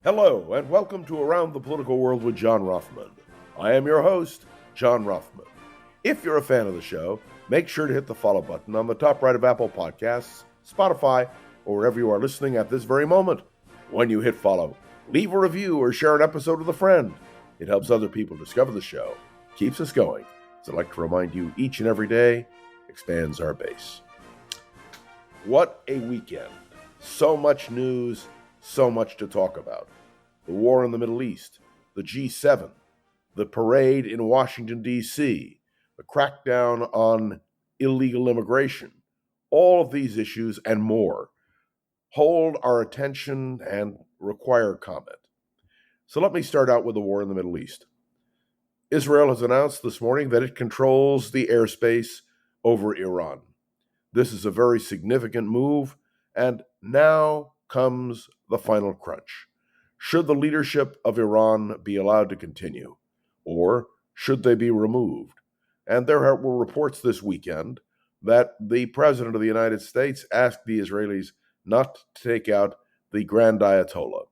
Hello, and welcome to Around the Political World with John Rothman. I am your host, John Rothman. If you're a fan of the show, make sure to hit the follow button on the top right of Apple Podcasts, Spotify, or wherever you are listening at this very moment. When you hit follow, leave a review or share an episode with a friend. It helps other people discover the show, keeps us going. As I'd like to remind you, each and every day expands our base. What a weekend. So much news, so much to talk about. The war in the Middle East, the G7, the parade in Washington, D.C., the crackdown on illegal immigration, all of these issues and more hold our attention and require comment. So let me start out with the war in the Middle East. Israel has announced this morning that it controls the airspace over Iran. This is a very significant move, and now comes the final crunch. Should the leadership of Iran be allowed to continue, or should they be removed? And there were reports this weekend that the President of the United States asked the Israelis not to take out the Grand Ayatollah.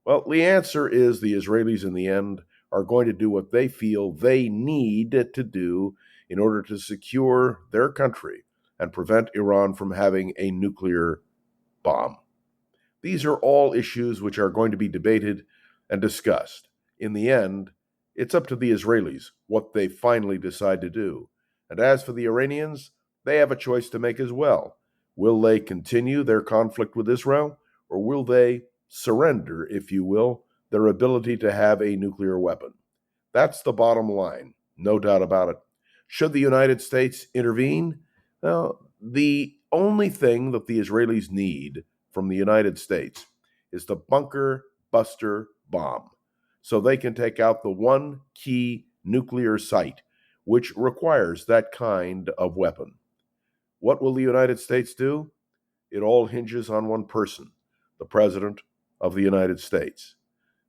Well, the answer is the Israelis in the end are going to do what they feel they need to do in order to secure their country and prevent Iran from having a nuclear bomb. These are all issues which are going to be debated and discussed. In the end, it's up to the Israelis what they finally decide to do. And as for the Iranians, they have a choice to make as well. Will they continue their conflict with Israel, or will they surrender, if you will, their ability to have a nuclear weapon? That's the bottom line, no doubt about it. Should the United States intervene? Well, the only thing that the Israelis need from the United States is the bunker buster bomb, so they can take out the one key nuclear site which requires that kind of weapon. What will the United States do? It all hinges on one person, the President of the United States.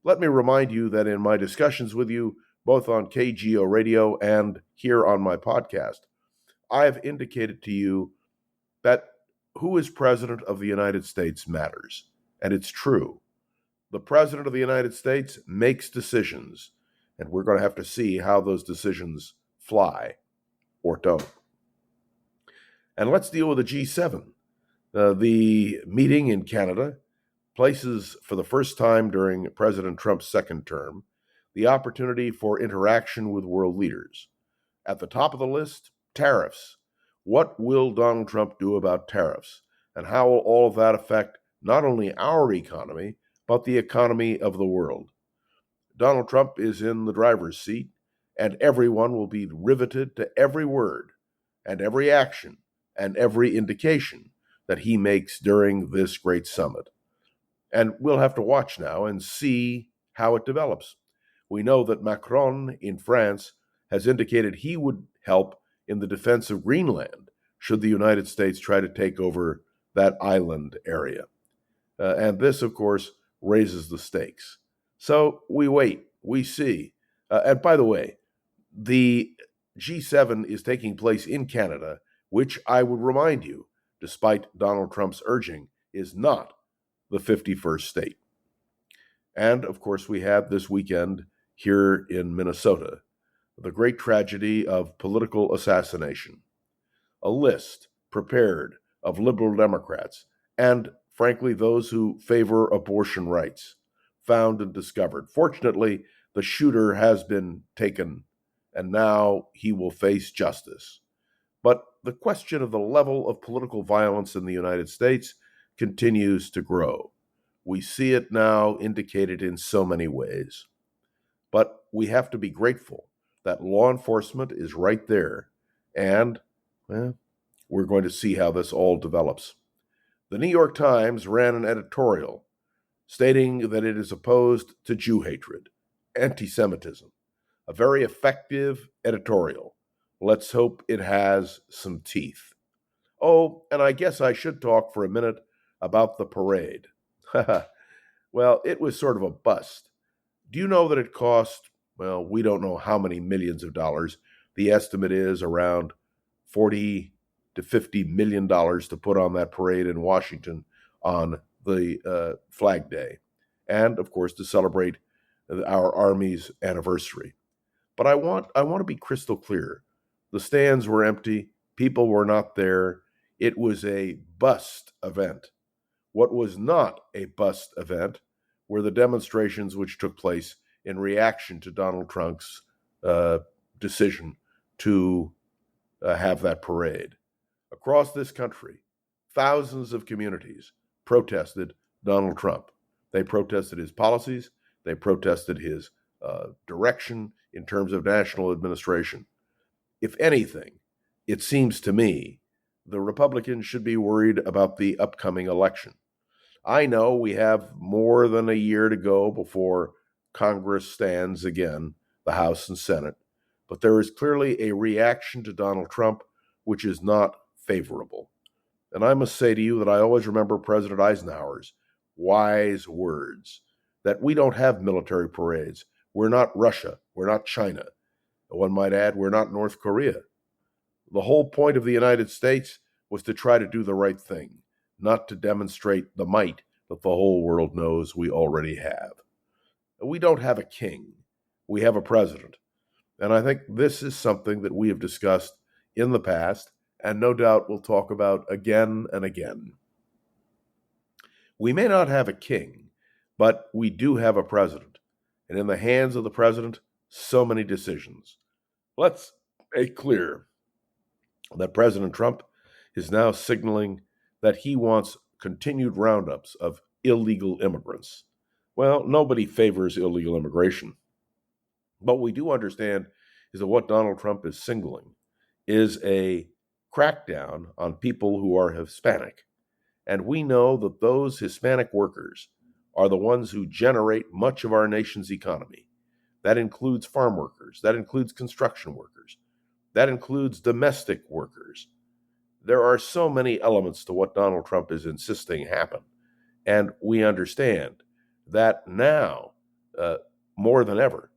Let me remind you that in my discussions with you, both on KGO Radio and here on my podcast, I have indicated to you that who is President of the United States matters. And it's true. The President of the United States makes decisions, and we're going to have to see how those decisions fly or don't. And let's deal with the G7. The meeting in Canada places, for the first time during President Trump's second term, the opportunity for interaction with world leaders. At the top of the list, tariffs. What will Donald Trump do about tariffs? And how will all of that affect not only our economy, but the economy of the world? Donald Trump is in the driver's seat, and everyone will be riveted to every word and every action and every indication that he makes during this great summit. And we'll have to watch now and see how it develops. We know that Macron in France has indicated he would help in the defense of Greenland should the United States try to take over that island area. And this, of course, raises the stakes. So we wait, we see. And by the way, the G7 is taking place in Canada, which I would remind you, despite Donald Trump's urging, is not the 51st state. And, of course, we have this weekend here in Minnesota the great tragedy of political assassination. A list prepared of liberal Democrats and, frankly, those who favor abortion rights, found and discovered. Fortunately, the shooter has been taken, and now he will face justice. But the question of the level of political violence in the United States continues to grow. We see it now indicated in so many ways. But we have to be grateful that law enforcement is right there, and we're going to see how this all develops. The New York Times ran an editorial stating that it is opposed to Jew hatred, anti-Semitism. A very effective editorial. Let's hope it has some teeth. Oh, and I guess I should talk for a minute about the parade. Well, it was sort of a bust. Do you know that it cost, well, we don't know how many millions of dollars. The estimate is around $40 to $50 million to put on that parade in Washington on the Flag Day. and, of course, to celebrate our Army's anniversary. But I want to be crystal clear. The stands were empty. People were not there. It was a bust event. What was not a bust event were the demonstrations which took place in reaction to Donald Trump's decision to have that parade. Across this country, thousands of communities protested Donald Trump. They protested his policies. They protested his direction in terms of national administration. If anything, it seems to me the Republicans should be worried about the upcoming election. I know we have more than a year to go before Congress stands again, the House and Senate, but there is clearly a reaction to Donald Trump which is not favorable. And I must say to you that I always remember President Eisenhower's wise words that we don't have military parades. We're not Russia. We're not China. One might add, we're not North Korea. The whole point of the United States was to try to do the right thing, not to demonstrate the might that the whole world knows we already have. We don't have a king. We have a president. And I think this is something that we have discussed in the past, and no doubt we'll talk about again and again. We may not have a king, but we do have a president. And in the hands of the president, so many decisions. Let's make clear that President Trump is now signaling that he wants continued roundups of illegal immigrants. Well, nobody favors illegal immigration. But we do understand is that what Donald Trump is signaling is a crackdown on people who are Hispanic. And we know that those Hispanic workers are the ones who generate much of our nation's economy. That includes farm workers. That includes construction workers. That includes domestic workers. There are so many elements to what Donald Trump is insisting happen. And we understand that now, more than ever,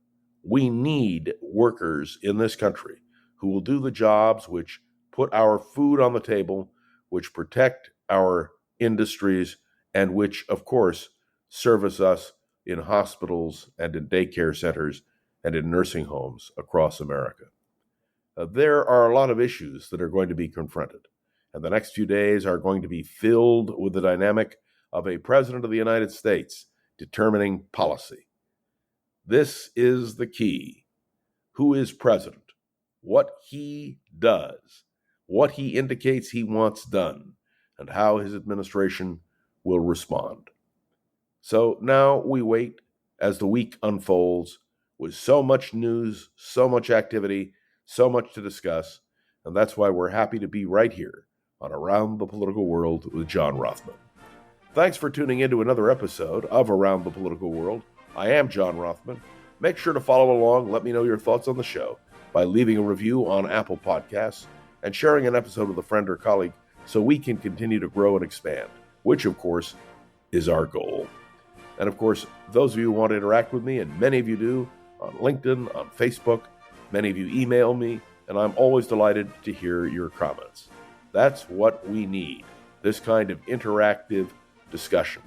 we need workers in this country who will do the jobs which put our food on the table, which protect our industries, and which, of course, service us in hospitals and in daycare centers and in nursing homes across America. There are a lot of issues that are going to be confronted, and the next few days are going to be filled with the dynamic of a president of the United States determining policy. This is the key. Who is president? What he does, what he indicates he wants done, and how his administration will respond. So now we wait as the week unfolds with so much news, so much activity, so much to discuss, and that's why we're happy to be right here on Around the Political World with John Rothman. Thanks for tuning in to another episode of Around the Political World. I am John Rothman. Make sure to follow along. Let me know your thoughts on the show by leaving a review on Apple Podcasts and sharing an episode with a friend or colleague so we can continue to grow and expand, which, of course, is our goal. And, of course, those of you who want to interact with me, and many of you do, on LinkedIn, on Facebook, many of you email me, and I'm always delighted to hear your comments. That's what we need, this kind of interactive discussion.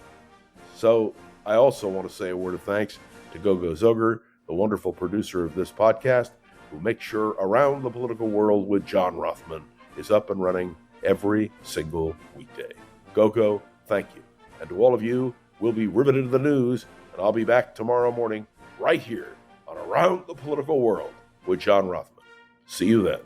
So I also want to say a word of thanks to Gogo Zoger, the wonderful producer of this podcast, who makes sure Around the Political World with John Rothman is up and running every single weekday. Gogo, thank you. And to all of you, we'll be riveted to the news, and I'll be back tomorrow morning right here on Around the Political World with John Rothman. See you then.